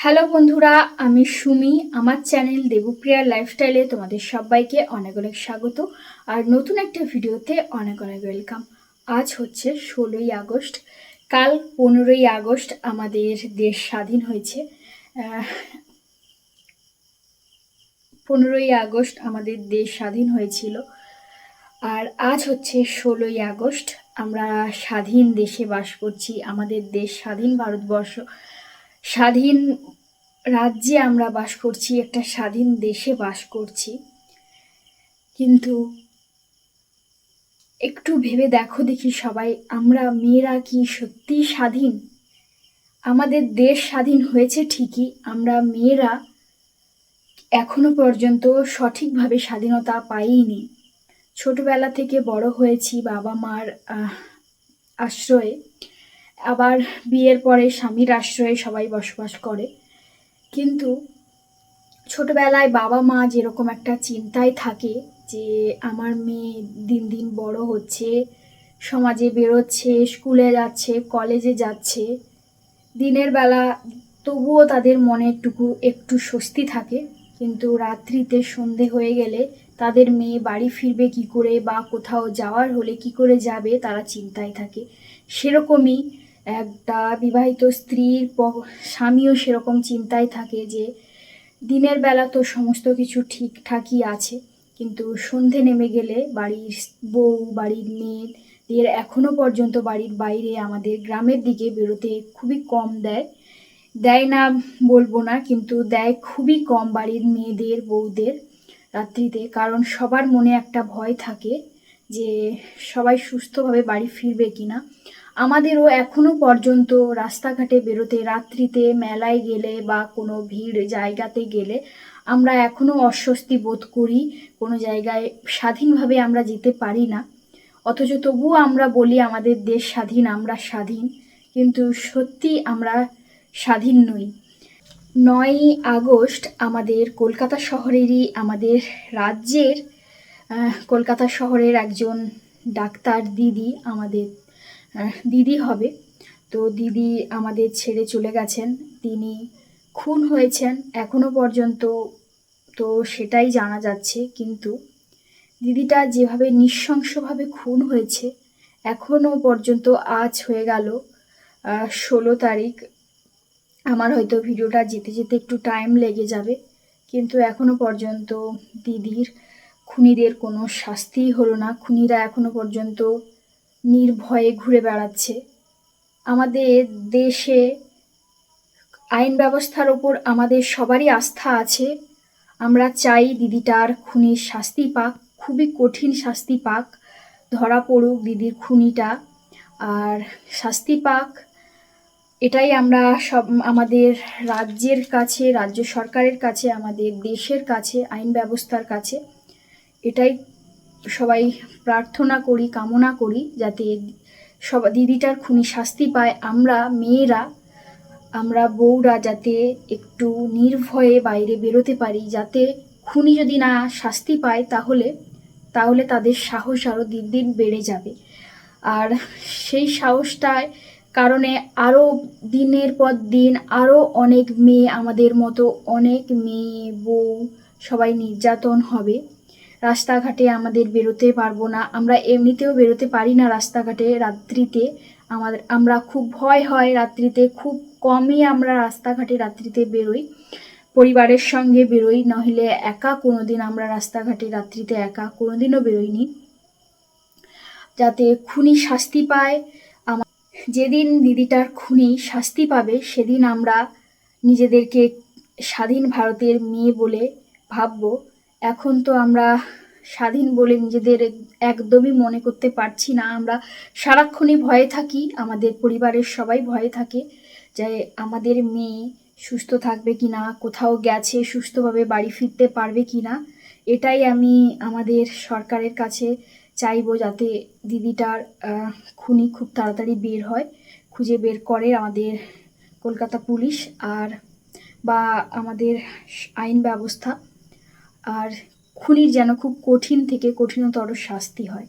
Hello বন্ধুরা, আমি সুমি। আমার চ্যানেল দেবপ্রিয়ার লাইফস্টাইলে তোমাদের সবাইকে অনেক অনেক স্বাগত আর নতুন একটা ভিডিওতে অনেক অনেক ওয়েলকাম। আজ হচ্ছে 16ই আগস্ট। কাল 15ই আগস্ট আমাদের দেশ স্বাধীন হয়েছে। 15ই আগস্ট আমাদের দেশ স্বাধীন হয়েছিল। আর আজ হচ্ছে 16ই আগস্ট। আমরা স্বাধীন দেশে বাস করছি। আমাদের দেশ স্বাধীন ভারতবর্ষ, স্বাধীন রাজ্যে আমরা বাস করছি, একটা স্বাধীন দেশে বাস করছি। কিন্তু একটু ভেবে দেখো দেখি সবাই, আমরা মেয়েরা কি সত্যি স্বাধীন? আমাদের দেশ স্বাধীন হয়েছে ঠিকই, আমরা মেয়েরা এখনো পর্যন্ত সঠিকভাবে স্বাধীনতা পাইনি। ছোটবেলা থেকে বড় হয়েছি বাবা মার আশ্রয়ে, আবার বিয়ের পরে স্বামীর আশ্রয়ে সবাই বসবাস করে। কিন্তু ছোটবেলায় বাবা মা যেরকম একটা চিন্তায় থাকে যে আমার মেয়ে দিন দিন বড় হচ্ছে, সমাজে বেরোচ্ছে, স্কুলে যাচ্ছে, কলেজে যাচ্ছে, দিনের বেলা তবুও তাদের মনে একটু স্বস্তি থাকে। কিন্তু রাত্রিতে সন্ধে হয়ে গেলে তাদের মেয়ে বাড়ি ফিরবে কি করে, বা কোথাও যাওয়ার হলে কি করে যাবে, তারা চিন্তায় থাকে। সেরকমই একটা বিবাহিত স্ত্রীর স্বামীও সেরকম চিন্তায় থাকে যে দিনের বেলা তো সমস্ত কিছু ঠিকঠাকই আছে, কিন্তু সন্ধে নেমে গেলে বাড়ির বউ, বাড়ির মেয়েদের এখনো পর্যন্ত বাড়ির বাইরে আমাদের গ্রামের দিকে বেরোতে খুবই কম দেয়। দেয় না বলবো না, কিন্তু দেয় খুবই কম বাড়ির মেয়েদের, বউদের রাত্রিতে। কারণ সবার মনে একটা ভয় থাকে যে সবাই সুস্থভাবে বাড়ি ফিরবে কিনা। আমাদেরও এখনো পর্যন্ত রাস্তাঘাটে বেরোতে, রাত্রিতে মেলায় গেলে বা কোনো ভিড় জায়গাতে গেলে আমরা এখনো অস্বস্তি বোধ করি। কোনো জায়গায় স্বাধীনভাবে আমরা যেতে পারি না, অথচ তবুও আমরা বলি আমাদের দেশ স্বাধীন, আমরা স্বাধীন। কিন্তু সত্যি আমরা স্বাধীন নই। 9ই আগস্ট আমাদের কলকাতা শহরেরই, আমাদের রাজ্যের কলকাতা শহরের একজন ডাক্তার দিদি, আমাদের দিদি হবে, তো দিদি আমাদের ছেড়ে চলে গেছেন। তিনি খুন হয়েছেন এখনো পর্যন্ত, তো সেটাই জানা যাচ্ছে। কিন্তু দিদিটা যেভাবে নৃশংসভাবে খুন হয়েছে, এখনো পর্যন্ত আজ হয়ে গেল 16 তারিখ। আমার হয়তো ভিডিওটা যেতে যেতে একটু টাইম লেগে যাবে, কিন্তু এখনো পর্যন্ত দিদির খুনিদের কোনো শাস্তিই হলো না। খুনিরা এখনো পর্যন্ত নির্ভয়ে ঘুরে বেড়াচ্ছে। আমাদের দেশে আইন ব্যবস্থার ওপর আমাদের সবারই আস্থা আছে। আমরা চাই দিদিটার খুনির শাস্তি পাক, খুবই কঠিন শাস্তি পাক, ধরা পড়ুক দিদির খুনিটা, আর শাস্তি পাক। এটাই আমরা আমাদের রাজ্যের কাছে, রাজ্য সরকারের কাছে, আমাদের দেশের কাছে, আইন ব্যবস্থার কাছে এটাই সবাই প্রার্থনা করি, কামনা করি, যাতে দিদিটার খুনি শাস্তি পায়। আমরা মেয়েরা, আমরা বউরা যাতে একটু নির্ভয়ে বাইরে বেরোতে পারি, যাতে খুনি যদি না শাস্তি পায় তাহলে তাদের সাহস আরও দিন দিন বেড়ে যাবে। আর সেই সাহসটায় কারণে আরও দিনের পর দিন আরও অনেক মেয়ে, আমাদের মতো অনেক মেয়ে, বউ সবাই নির্যাতন হবে। রাস্তাঘাটে আমাদের বেরোতে পারবো না, আমরা এমনিতেও বেরোতে পারি না রাস্তাঘাটে রাত্রিতে। আমরা খুব ভয় হয় রাত্রিতে, খুব কমই আমরা রাস্তাঘাটে রাত্রিতে বেরোই, পরিবারের সঙ্গে বেরোই, নইলে একা কোনোদিন আমরা রাস্তাঘাটে রাত্রিতে একা কোনোদিনও বেরোইনি। যাতে খুনি শাস্তি পায়। যেদিন দিদিটার খুনি শাস্তি পাবে সেদিন আমরা নিজেদেরকে স্বাধীন ভারতের মেয়ে বলে ভাববো। এখন তো আমরা স্বাধীন বলে নিজেদের একদমই মনে করতে পারছি না। আমরা সারাক্ষণই ভয়ে থাকি, আমাদের পরিবারের সবাই ভয়ে থাকে যে আমাদের মেয়ে সুস্থ থাকবে কি না, কোথাও গেছে সুস্থভাবে বাড়ি ফিরতে পারবে কি না। এটাই আমি আমাদের সরকারের কাছে চাইবো, যাতে দিদিটার খুনি খুব তাড়াতাড়ি বের হয়, খুঁজে বের করে আমাদের কলকাতা পুলিশ আর বা আমাদের আইন ব্যবস্থা, আর খুনির যেন খুব কঠিন থেকে কঠিনতর শাস্তি হয়।